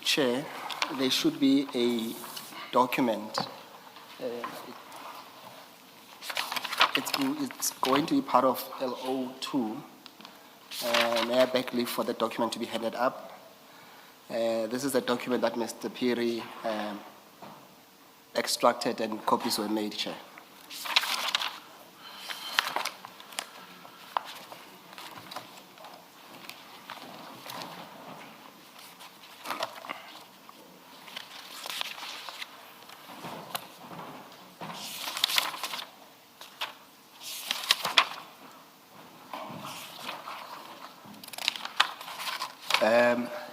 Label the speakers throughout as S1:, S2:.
S1: Chair, there should be a document. It's going to be part of LO2. May I beg leave for the document to be headed up? This is a document that Mr. Piri extracted and copies were made, Chair.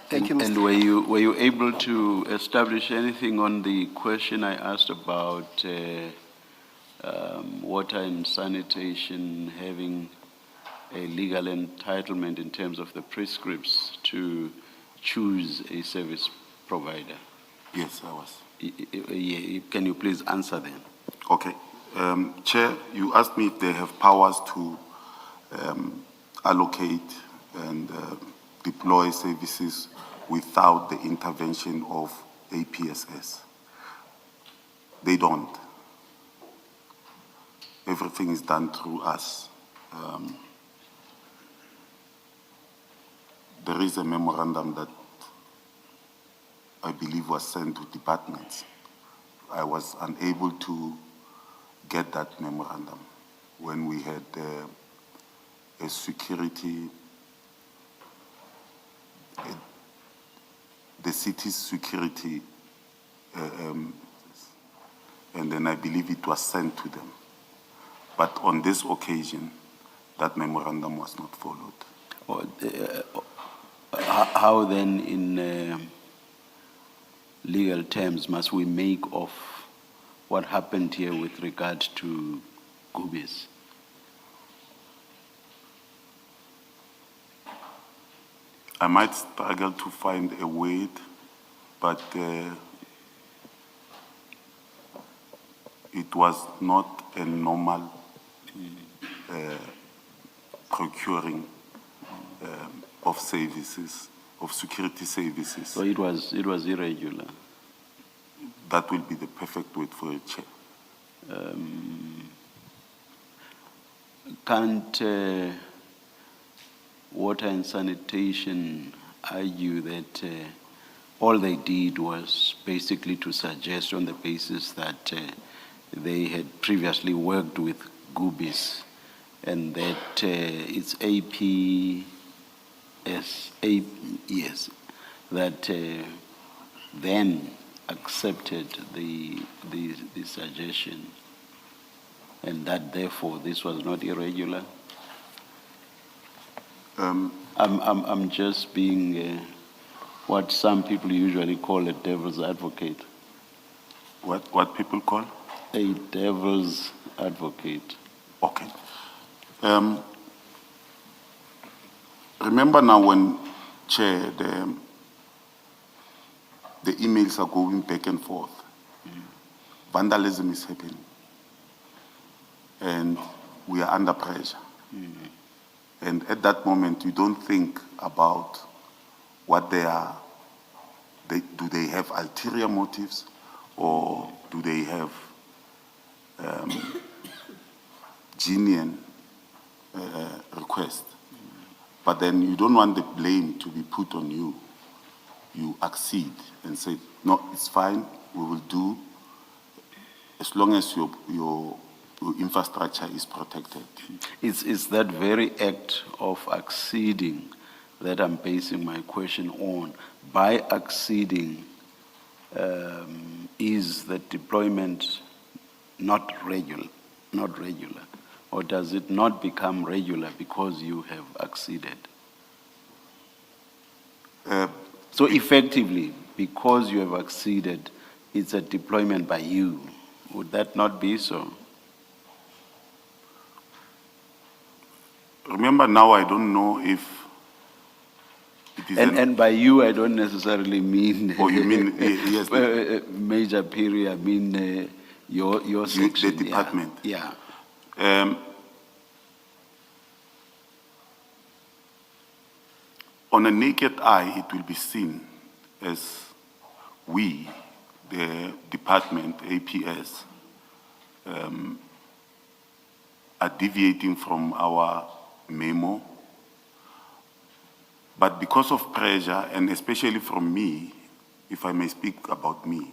S1: Thank you, Mr.
S2: And were you able to establish anything on the question I asked about water and sanitation having a legal entitlement in terms of the prescripts to choose a service provider?
S3: Yes, I was.
S2: Can you please answer then?
S3: Okay. Chair, you asked me if they have powers to allocate and deploy services without the intervention of APSS. They don't. Everything is done through us. There is a memorandum that I believe was sent to departments. I was unable to get that memorandum when we had a security, the city's security, and then I believe it was sent to them. But on this occasion, that memorandum was not followed.
S2: How then, in legal terms, must we make of what happened here with regard to Gubis?
S3: I might struggle to find a word, but it was not a normal procuring of services, of security services.
S2: So it was irregular.
S3: That will be the perfect word for it, Chair.
S2: Can't water and sanitation argue that all they did was basically to suggest on the basis that they had previously worked with Gubis and that it's APSS, yes, that then accepted the suggestion, and that therefore this was not irregular? I'm just being what some people usually call a devil's advocate.
S3: What people call?
S2: A devil's advocate.
S3: Okay. Remember now when, Chair, the emails are going back and forth. Vandalism is happening. And we are under pressure. And at that moment, you don't think about what they are. Do they have ulterior motives, or do they have genuine request? But then you don't want the blame to be put on you. You accede and say, no, it's fine, we will do, as long as your infrastructure is protected.
S2: It's that very act of acceding that I'm basing my question on. By acceding, is the deployment not regular, or does it not become regular because you have acceded? So effectively, because you have acceded, it's a deployment by you. Would that not be so?
S3: Remember now, I don't know if it is
S2: and by you, I don't necessarily mean.
S3: Oh, you mean yes,
S2: Major Piri? I mean your section,
S3: the department.
S2: Yeah.
S3: On a naked eye, it will be seen as we, the department, APS, are deviating from our memo. But because of pressure, and especially from me, if I may speak about me,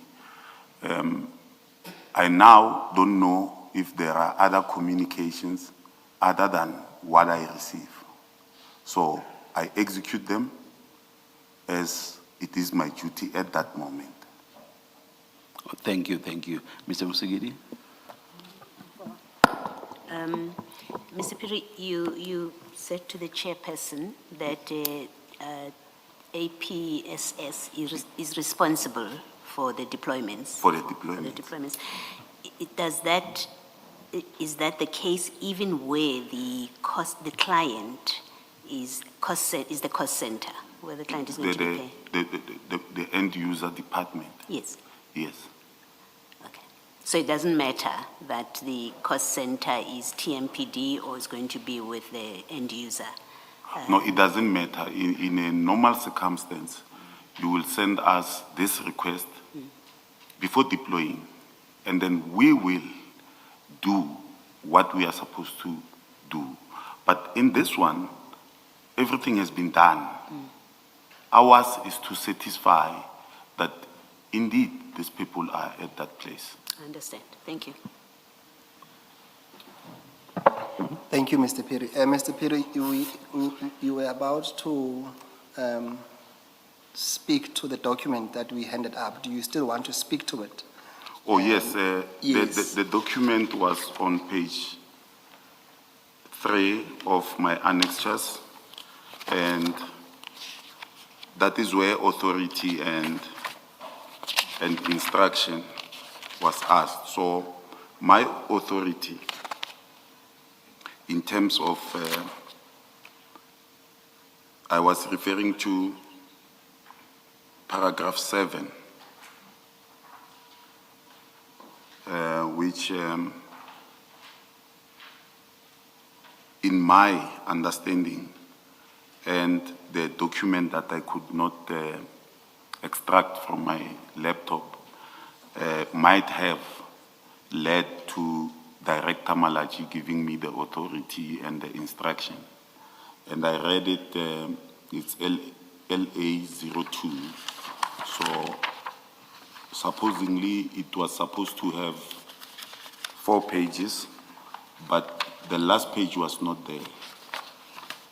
S3: I now don't know if there are other communications other than what I receive. So I execute them as it is my duty at that moment.
S2: Thank you, thank you. Mr. Musigidi?
S4: Mr. Piri, you said to the chairperson that APSS is responsible for the deployments.
S3: For the deployment.
S4: Is that the case even where the client is the cost center, where the client is going to be paid?
S3: The end user department.
S4: Yes.
S3: Yes.
S4: Okay. So it doesn't matter that the cost center is TMPD or is going to be with the end user?
S3: No, it doesn't matter. In a normal circumstance, you will send us this request before deploying, and then we will do what we are supposed to do. But in this one, everything has been done. Ours is to satisfy that indeed these people are at that place.
S4: I understand. Thank you.
S1: Thank you, Mr. Piri. Mr. Piri, you were about to speak to the document that we handed up. Do you still want to speak to it?
S3: Oh, yes.
S1: Yes.
S3: The document was on page 3 of my annexures, and that is where authority and instruction was asked. So my authority in terms of, I was referring to paragraph 7, which in my understanding and the document that I could not extract from my laptop might have led to Director Malachi giving me the authority and the instruction. And I read it, it's LA02. So supposedly it was supposed to have 4 pages, but the last page was not there.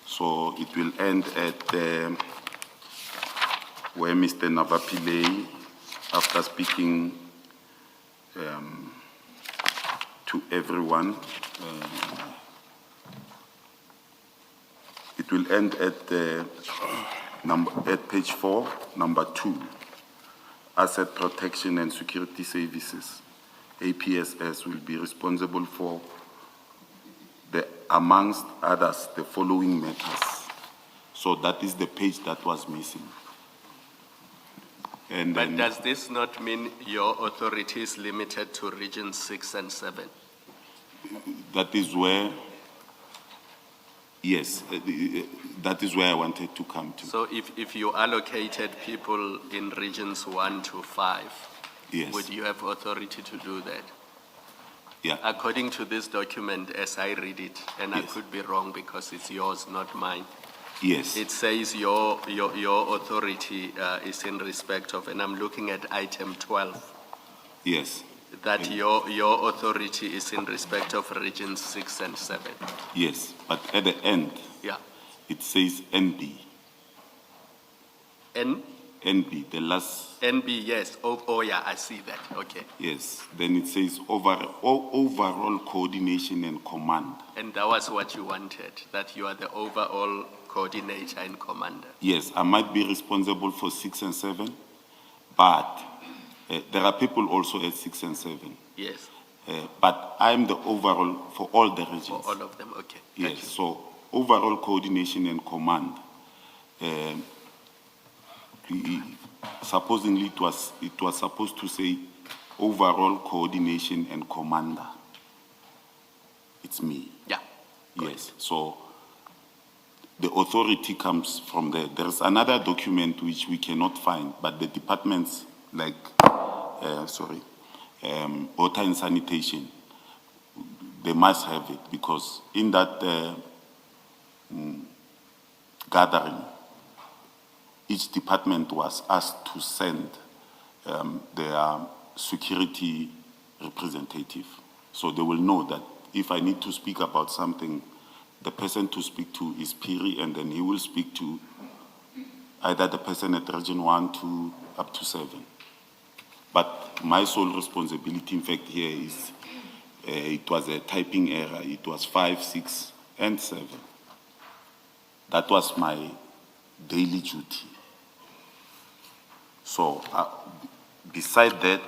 S3: So it will end at where Mr. Navapile, after speaking to everyone, it will end at at page 4, number 2, asset protection and security services. APSS will be responsible for amongst others, the following matters. So that is the page that was missing. And
S5: But does this not mean your authority is limited to regions 6 and 7?
S3: that is where, yes, that is where I wanted to come to.
S5: So if you allocated people in regions 1 to 5,
S3: Yes.
S5: would you have authority to do that?
S3: Yeah.
S5: According to this document, as I read it, and I
S3: Yes.
S5: could be wrong because it's yours, not mine,
S3: Yes.
S5: it says your authority is in respect of, and I'm looking at item 12,
S3: Yes.
S5: that your authority is in respect of regions 6 and 7.
S3: Yes. But at the end,
S5: Yeah.
S3: it says NB. NB, the last,
S5: NB, yes. Oh, yeah, I see that. Okay.
S3: yes. Then it says overall coordination and command.
S5: And that was what you wanted, that you are the overall coordinator and commander.
S3: Yes, I might be responsible for 6 and 7, but there are people also at 6 and 7.
S5: Yes,
S3: But I'm the overall for all the regions.
S5: for all of them. Okay.
S3: Yes,
S5: Thank you.
S3: so overall coordination and command. Supposedly it was supposed to say overall coordination and commander. It's me.
S5: Yeah.
S3: Yes, so the authority comes from there. There's another document which we cannot find, but the departments like, water and sanitation, they must have it, because in that gathering, each department was asked to send their security representative. So they will know that if I need to speak about something, the person to speak to is Piri, and then he will speak to either the person at Region 1, 2, up to 7. But my sole responsibility, in fact, here is, it was a typing error. It was 5, 6, and 7. That was my daily duty. So, beside that,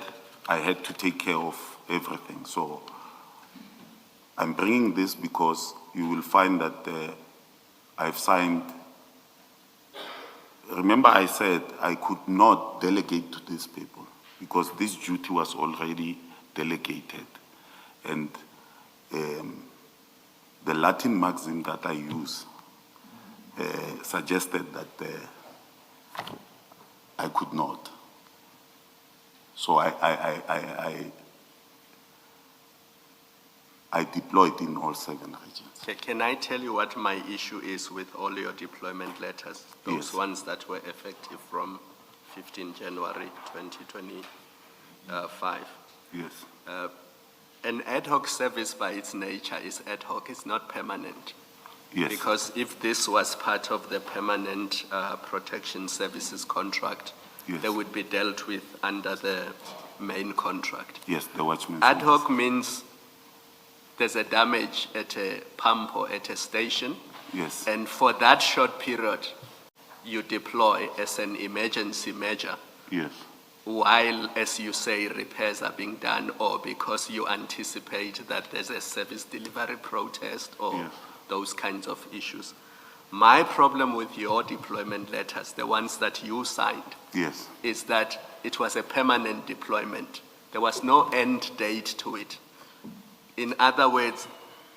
S3: I had to take care of everything. So, I'm bringing this because you will find that I've signed. Remember, I said I could not delegate to these people because this duty was already delegated. And the Latin maxim that I use suggested that I could not. So I deployed in all 7 regions.
S5: Okay, can I tell you what my issue is with all your deployment letters? Those
S3: Yes.
S5: ones that were effective from 15 January 2025.
S3: Yes,
S5: An ad hoc service by its nature is ad hoc, it's not permanent.
S3: yes,
S5: Because if this was part of the permanent protection services contract,
S3: Yes.
S5: they would be dealt with under the main contract.
S3: yes, the watchman.
S5: Ad hoc means there's a damage at a pump or at a station,
S3: Yes,
S5: and for that short period, you deploy as an emergency measure,
S3: yes,
S5: while, as you say, repairs are being done, or because you anticipate that there's a service delivery protest or
S3: Yes.
S5: those kinds of issues. My problem with your deployment letters, the ones that you signed,
S3: yes,
S5: is that it was a permanent deployment. There was no end date to it. In other words,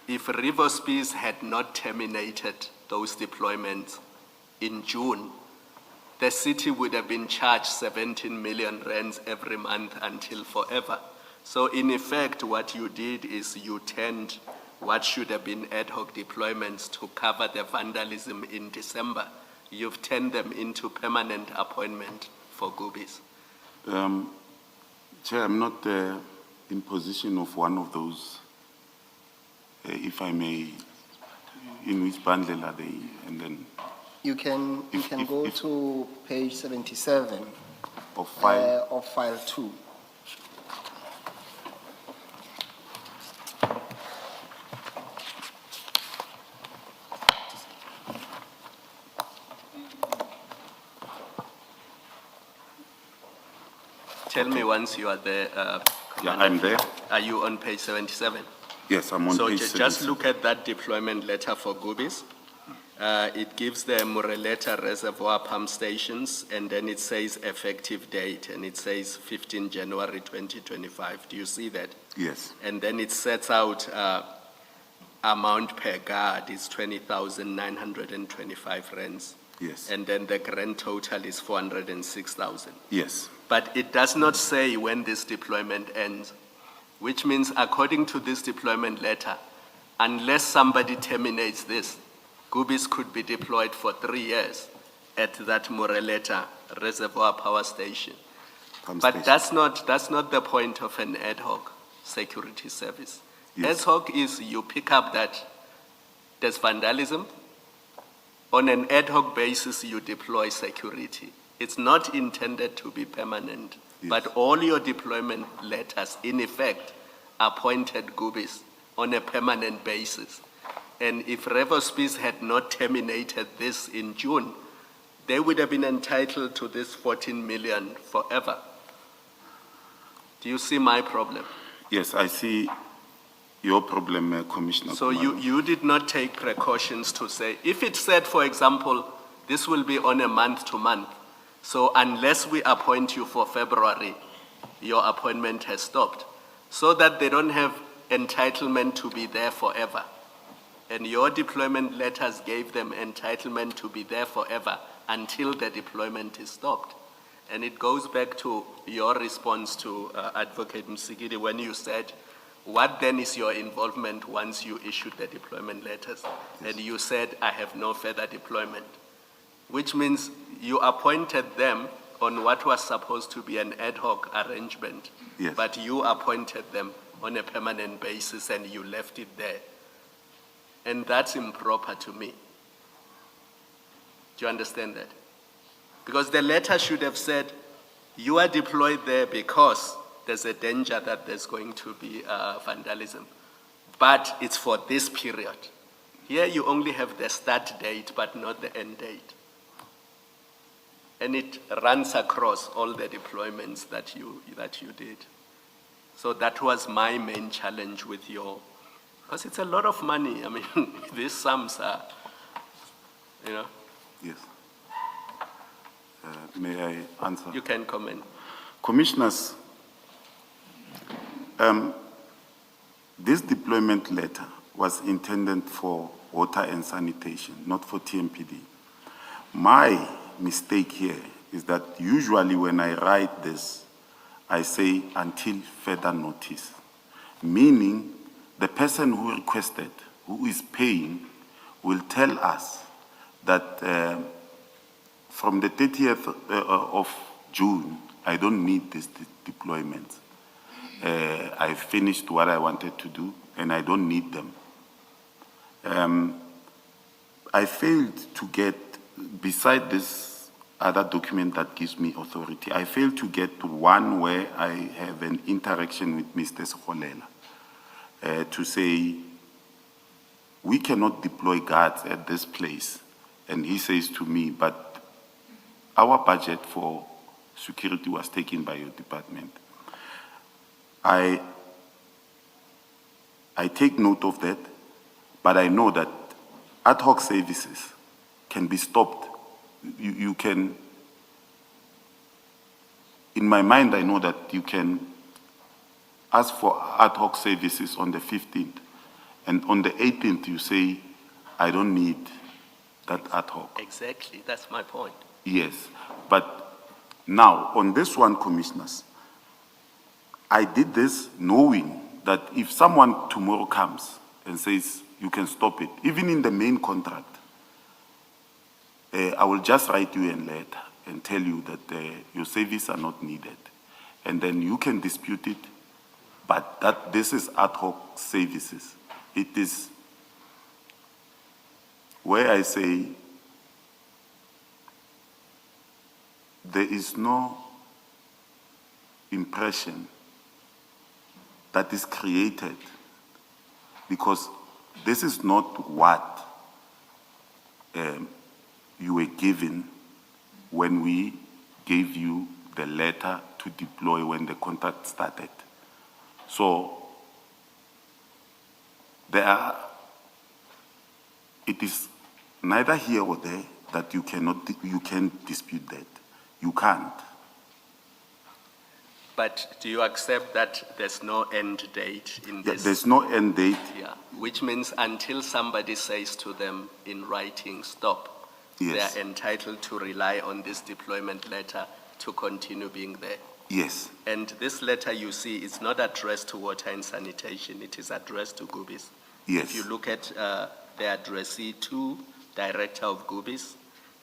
S5: if Riverspies had not terminated those deployments in June, the city would have been charged 17 million rands every month until forever. So in effect, what you did is you turned what should have been ad hoc deployments to cover the vandalism in December. You've turned them into permanent appointment for Gubis.
S3: Chair, I'm not in position of one of those, if I may, in which bundle are they? And then
S1: You can go to page 77
S3: of file,
S1: of file 2.
S5: Tell me once you are there.
S3: yeah, I'm there.
S5: Are you on page 77?
S3: Yes, I'm on
S5: So
S3: page
S5: just
S3: 77.
S5: look at that deployment letter for Gubis. It gives the Mureleta Reservoir pump stations, and then it says effective date, and it says 15 January 2025. Do you see that?
S3: Yes,
S5: And then it sets out amount per guard is 20,925 rands.
S3: yes,
S5: And then the grand total is 406,000.
S3: yes,
S5: But it does not say when this deployment ends, which means according to this deployment letter, unless somebody terminates this, Gubis could be deployed for 3 years at that Mureleta Reservoir Power Station.
S3: pump
S5: But
S3: station.
S5: that's not the point of an ad hoc security service.
S3: Yes.
S5: Ad hoc is you pick up that there's vandalism. On an ad hoc basis, you deploy security. It's not intended to be permanent.
S3: Yes.
S5: But all your deployment letters, in effect, appointed Gubis on a permanent basis. And if Riverspies had not terminated this in June, they would have been entitled to this 14 million forever. Do you see my problem?
S3: Yes, I see your problem, Commissioner.
S5: So
S3: Khumalo.
S5: you did not take precautions to say, if it said, for example, this will be on a month to month, so unless we appoint you for February, your appointment has stopped, so that they don't have entitlement to be there forever. And your deployment letters gave them entitlement to be there forever until the deployment is stopped. And it goes back to your response to Advocate Msigidi when you said, what then is your involvement once you issued the deployment letters? And you said, I have no further deployment, which means you appointed them on what was supposed to be an ad hoc arrangement.
S3: Yes.
S5: But you appointed them on a permanent basis and you left it there. And that's improper to me. Do you understand that? Because the letter should have said, you are deployed there because there's a danger that there's going to be vandalism. But it's for this period. Here you only have the start date, but not the end date. And it runs across all the deployments that you did. So that was my main challenge with your, because it's a lot of money. I mean, these sums are, you know.
S3: Yes. May I answer?
S5: You can comment.
S3: Commissioners, this deployment letter was intended for water and sanitation, not for TMPD. My mistake here is that usually when I write this, I say until further notice, meaning the person who requested, who is paying, will tell us that from the 30th of June, I don't need this deployment. I finished what I wanted to do, and I don't need them. I failed to get, beside this other document that gives me authority, I failed to get one where I have an interaction with Mr. Kholela to say, we cannot deploy guards at this place. And he says to me, but our budget for security was taken by your department. I take note of that, but I know that ad hoc services can be stopped. You can, in my mind, I know that you can ask for ad hoc services on the 15th, and on the 18th you say, I don't need that ad hoc.
S5: Exactly, that's my point.
S3: Yes, but now on this one, commissioners, I did this knowing that if someone tomorrow comes and says you can stop it, even in the main contract, I will just write you a letter and tell you that your services are not needed. And then you can dispute it, but that this is ad hoc services. It is where I say there is no impression that is created, because this is not what you were given when we gave you the letter to deploy when the contract started. So it is neither here or there that you can't dispute that. You can't.
S5: But do you accept that there's no end date in this?
S3: There's no end date.
S5: Yeah, which means until somebody says to them in writing, stop,
S3: Yes.
S5: they are entitled to rely on this deployment letter to continue being there.
S3: Yes.
S5: And this letter you see is not addressed to water and sanitation, it is addressed to Gubis.
S3: Yes.
S5: If you look at the addressee to Director of Gubis,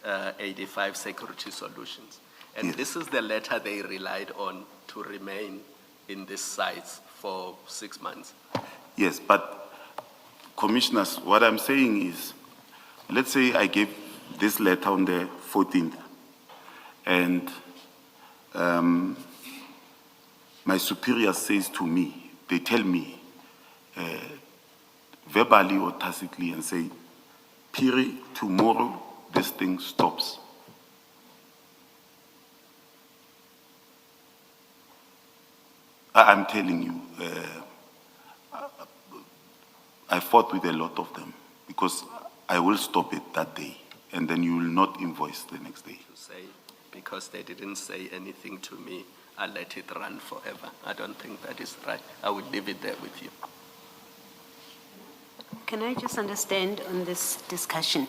S5: 85 Security Solutions. And
S3: Yes.
S5: this is the letter they relied on to remain in these sites for 6 months.
S3: Yes, but commissioners, what I'm saying is, let's say I gave this letter on the 14th, and my superior says to me, they tell me, verbally or tacitly, and say, Piri, tomorrow this thing stops. I'm telling you, I fought with a lot of them because I will stop it that day, and then you will not invoice the next day.
S5: To say, because they didn't say anything to me, I let it run forever. I don't think that is right. I would leave it there with you.
S4: Can I just understand on this discussion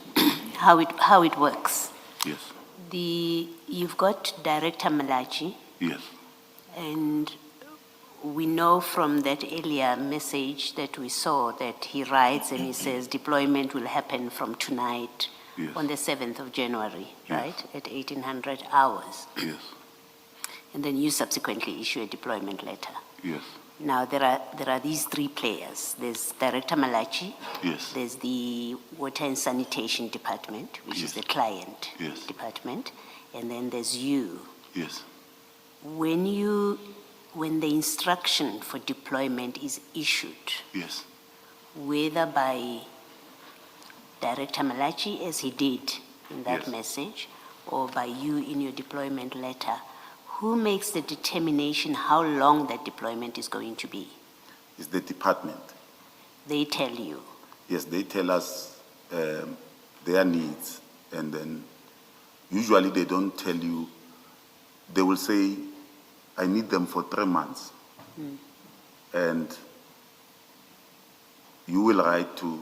S4: how it works?
S3: Yes.
S4: The you've got Director Malachi,
S3: Yes,
S4: and we know from that earlier message that we saw that he writes and he says deployment will happen from tonight
S3: Yes.
S4: on the 7th of January,
S3: Yes.
S4: right, at 1800 hours.
S3: yes,
S4: And then you subsequently issue a deployment letter.
S3: yes,
S4: Now, there are these three players. There's Director Malachi.
S3: yes,
S4: There's the Water and Sanitation Department, which is
S3: Yes.
S4: the client
S3: Yes.
S4: department. And then there's you.
S3: yes,
S4: When the instruction for deployment is issued,
S3: yes,
S4: whether by Director Malachi, as he did in that
S3: Yes.
S4: message, or by you in your deployment letter, who makes the determination how long that deployment is going to be?
S3: it's the department.
S4: They tell you.
S3: Yes, they tell us their needs, and then usually they don't tell you, they will say, I need them for 3 months. And you will write to,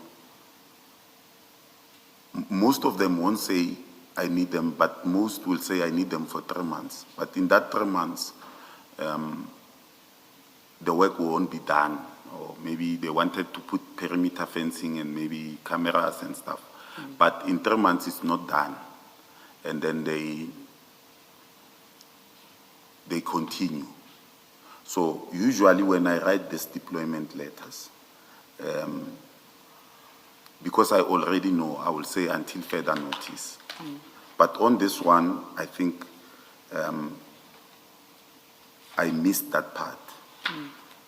S3: most of them won't say, I need them, but most will say, I need them for 3 months. But in that 3 months, the work won't be done. Or maybe they wanted to put perimeter fencing and maybe cameras and stuff. But in 3 months, it's not done. And then they continue. So usually when I write these deployment letters, because I already know, I will say until further notice. But on this one, I think I missed that part.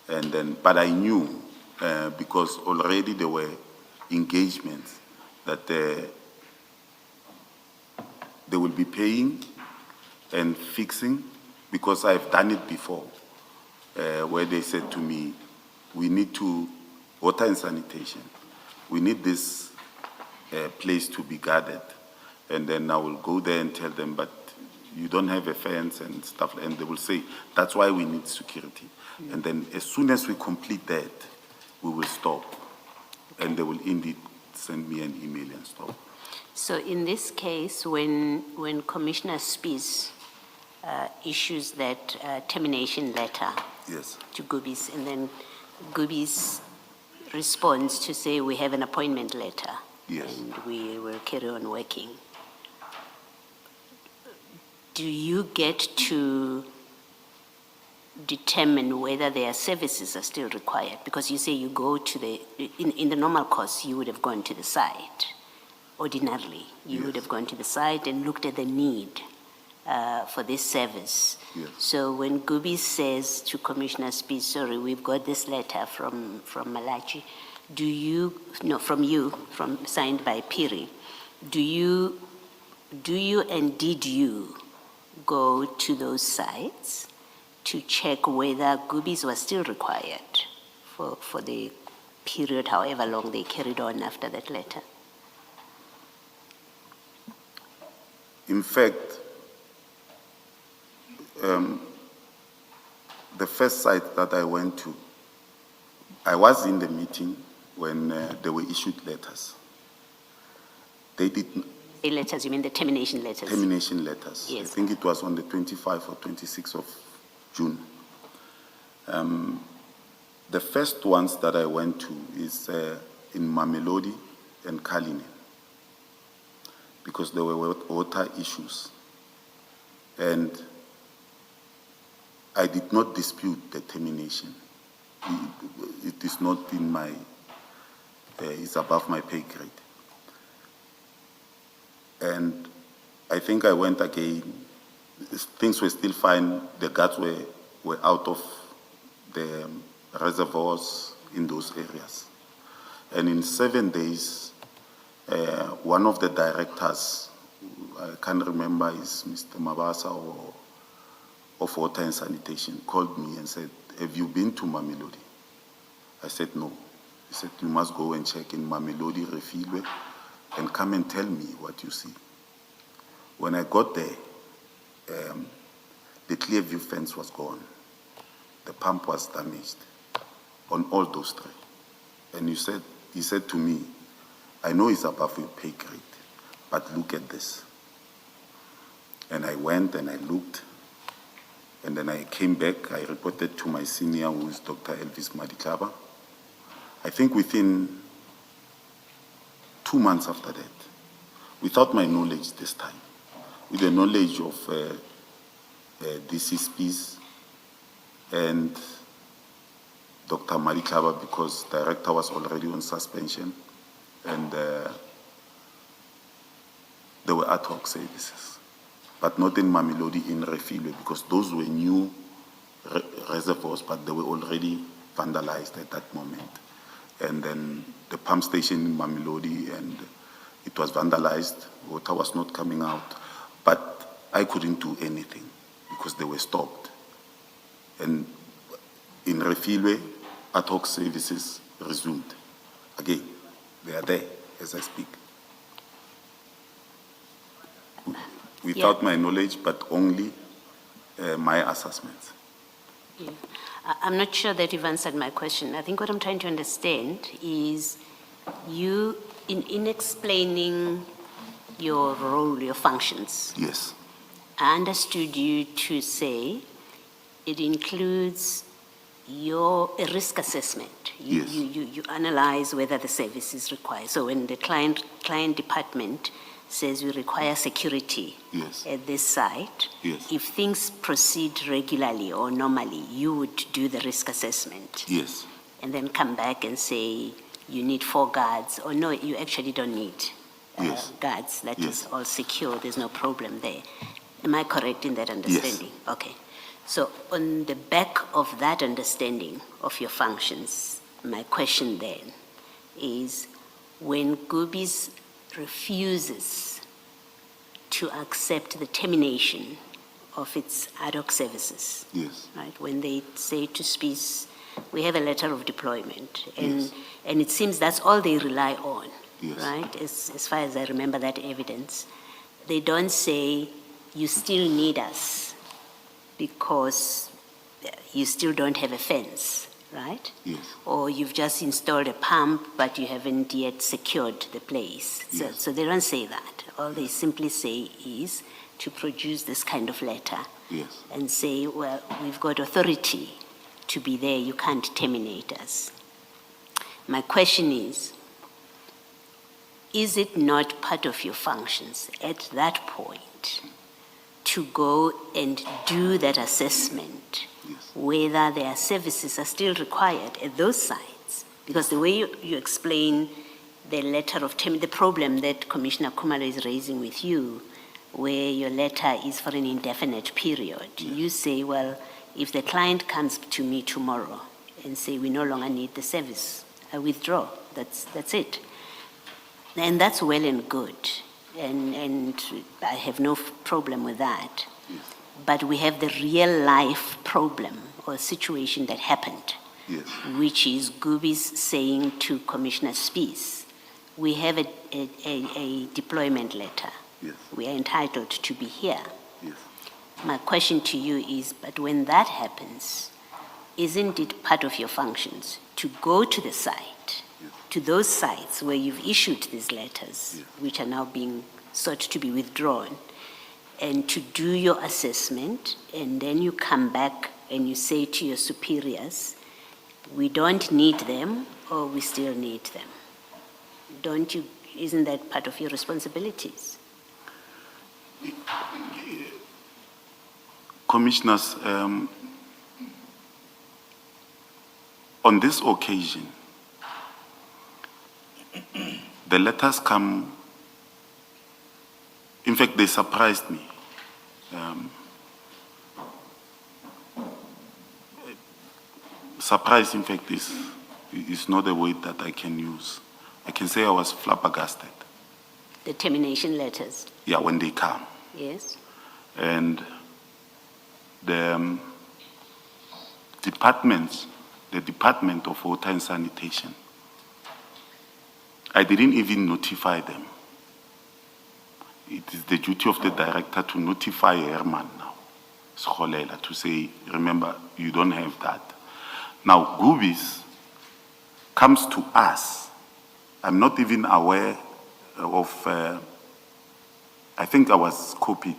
S3: And then, but I knew, because already there were engagements that they will be paying and fixing, because I've done it before, where they said to me, we need to, water and sanitation, we need this place to be guarded. And then I will go there and tell them, but you don't have a fence and stuff, and they will say, that's why we need security. And then as soon as we complete that, we will stop. And they will indeed send me an email and stop.
S4: So in this case, when Commissioner Spies issues that termination letter
S3: Yes,
S4: to Gubis, and then Gubis responds to say, we have an appointment letter.
S3: Yes.
S4: And we will carry on working. Do you get to determine whether their services are still required? Because you say you go to in the normal course, you would have gone to the site. Ordinarily, you would
S3: Yes.
S4: have gone to the site and looked at the need for this service.
S3: Yes.
S4: So when Gubis says to Commissioner Spies, sorry, we've got this letter from Malachi, signed by Piri, do you and did you go to those sites to check whether Gubis was still required for the period, however long they carried on after that letter?
S3: in fact, the first site that I went to, I was in the meeting when they were issued letters. They did
S4: The letters, you mean the termination letters?
S3: termination letters.
S4: Yes.
S3: I think it was on the 25th or 26th of June. The first ones that I went to is in Mamelodi and Kalinin, because there were water issues. And I did not dispute the termination. It is not in my, it's above my pay grade. And I think I went again, things were still fine, the guards were out of the reservoirs in those areas. And in 7 days, one of the directors, I can't remember, is Mr. Mabasa of Water and Sanitation, called me and said, have you been to Mamelodi? I said, no. He said, you must go and check in Mamelodi, Refilwe, and come and tell me what you see. When I got there, the Clearview fence was gone. The pump was damaged on all those three. And he said to me, I know it's above your pay grade, but look at this. And I went and I looked, and then I came back. I reported to my senior, who is Dr. Elvis Madiklaba. I think within 2 months after that, without my knowledge this time, with the knowledge of DCSPs and Dr. Madiklaba, because director was already on suspension, and there were ad hoc services, but not in Mamelodi, in Refilwe, because those were new reservoirs, but they were already vandalized at that moment. And then the pump station in Mamelodi, and it was vandalized, water was not coming out, but I couldn't do anything because they were stopped. And in Refilwe, ad hoc services resumed. Again, they are there as I speak. Without my knowledge, but only my assessments.
S4: Yeah. I'm not sure that you've answered my question. I think what I'm trying to understand is you, in explaining your role, your functions,
S3: Yes,
S4: I understood you to say it includes a risk assessment.
S3: Yes.
S4: You analyze whether the service is required. So when the client department says we require security
S3: Yes.
S4: at this site,
S3: Yes.
S4: if things proceed regularly or normally, you would do the risk assessment
S3: yes,
S4: and then come back and say you need 4 guards, or no, you actually don't need
S3: Yes.
S4: guards. That
S3: Yes.
S4: is all secure. There's no problem there. Am I correct in that understanding? Okay. So on the back of that understanding of your functions, my question then is, when Gubis refuses to accept the termination of its ad hoc services,
S3: yes,
S4: right? When they say to SPIS, we have a letter of deployment,
S3: Yes.
S4: and it seems that's all they rely on,
S3: Yes.
S4: right? As far as I remember that evidence, they don't say you still need us because you still don't have a fence, right?
S3: yes,
S4: Or you've just installed a pump, but you haven't yet secured the place.
S3: Yes.
S4: So they don't say that. All they simply say is to produce this kind of letter
S3: yes,
S4: and say, well, we've got authority to be there, you can't terminate us. My question is it not part of your functions at that point to go and do that assessment,
S3: yes,
S4: whether their services are still required at those sites? Because the way you explain the letter of the problem that Commissioner Khumalo is raising with you, where your letter is for an indefinite period, you say, well, if the client comes to me tomorrow and say we no longer need the service, I withdraw. That's it. And that's well and good. And I have no problem with that. But we have the real life problem or situation that happened,
S3: yes,
S4: which is Gubis saying to Commissioner Spies, we have a deployment letter.
S3: yes,
S4: We are entitled to be here.
S3: yes.
S4: My question to you is, but when that happens, isn't it part of your functions to go to the site,
S3: Yes.
S4: to those sites where you've issued these letters,
S3: Yes.
S4: which are now being sought to be withdrawn, and to do your assessment, and then you come back and you say to your superiors, we don't need them, or we still need them? Don't you, isn't that part of your responsibilities?
S3: Commissioners, on this occasion, the letters come, in fact, they surprised me. Surprise, in fact, is not a word that I can use. I can say I was flabbergasted.
S4: The termination letters,
S3: Yeah, when they come.
S4: yes?
S3: And the Department of Water and Sanitation, I didn't even notify them. It is the duty of the director to notify Herman now, Scholela, to say, remember, you don't have that. Now, Gubis comes to us. I'm not even aware of, I think I was copied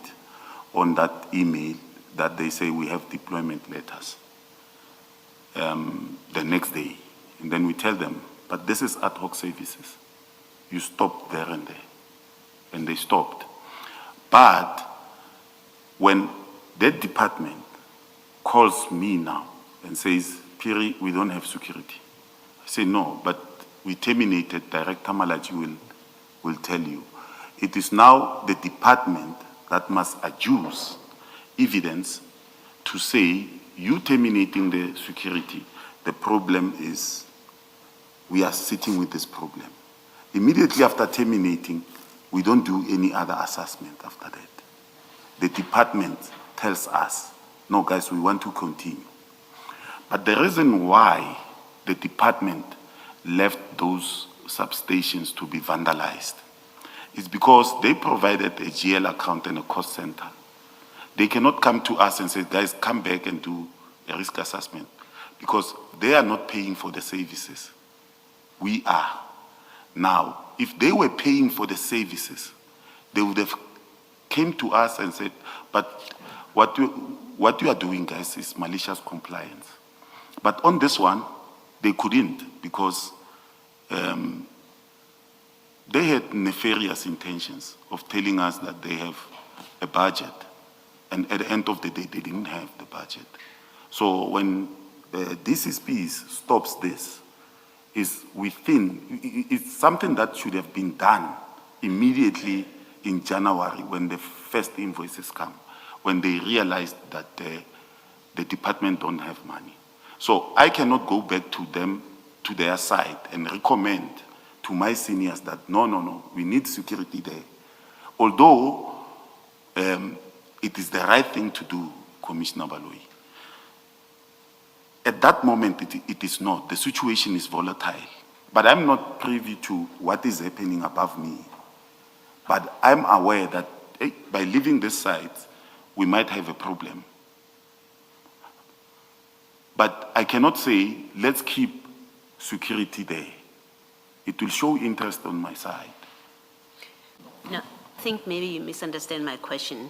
S3: on that email that they say we have deployment letters the next day. And then we tell them, but this is ad hoc services. You stop there and there. And they stopped. But when that department calls me now and says, Piri, we don't have security. I say, no, but we terminated, Director Malaji will tell you. It is now the department that must adduce evidence to say, you terminating the security, the problem is we are sitting with this problem. Immediately after terminating, we don't do any other assessment after that. The department tells us, no guys, we want to continue. But the reason why the department left those substations to be vandalized is because they provided a GL account and a cost center. They cannot come to us and say, guys, come back and do a risk assessment, because they are not paying for the services. We are. Now, if they were paying for the services, they would have came to us and said, but what you are doing, guys, is malicious compliance. But on this one, they couldn't, because they had nefarious intentions of telling us that they have a budget, and at the end of the day, they didn't have the budget. So when DCSP stops this, it's something that should have been done immediately in January when the first invoices come, when they realized that the department don't have money. So I cannot go back to them, to their side, and recommend to my seniors that no, we need security there. Although it is the right thing to do, Commissioner Baloyi. At that moment, it is not. The situation is volatile. But I'm not privy to what is happening above me. But I'm aware that by leaving this site, we might have a problem. But I cannot say, let's keep security there. It will show interest on my side.
S4: No, I think maybe you misunderstand my question.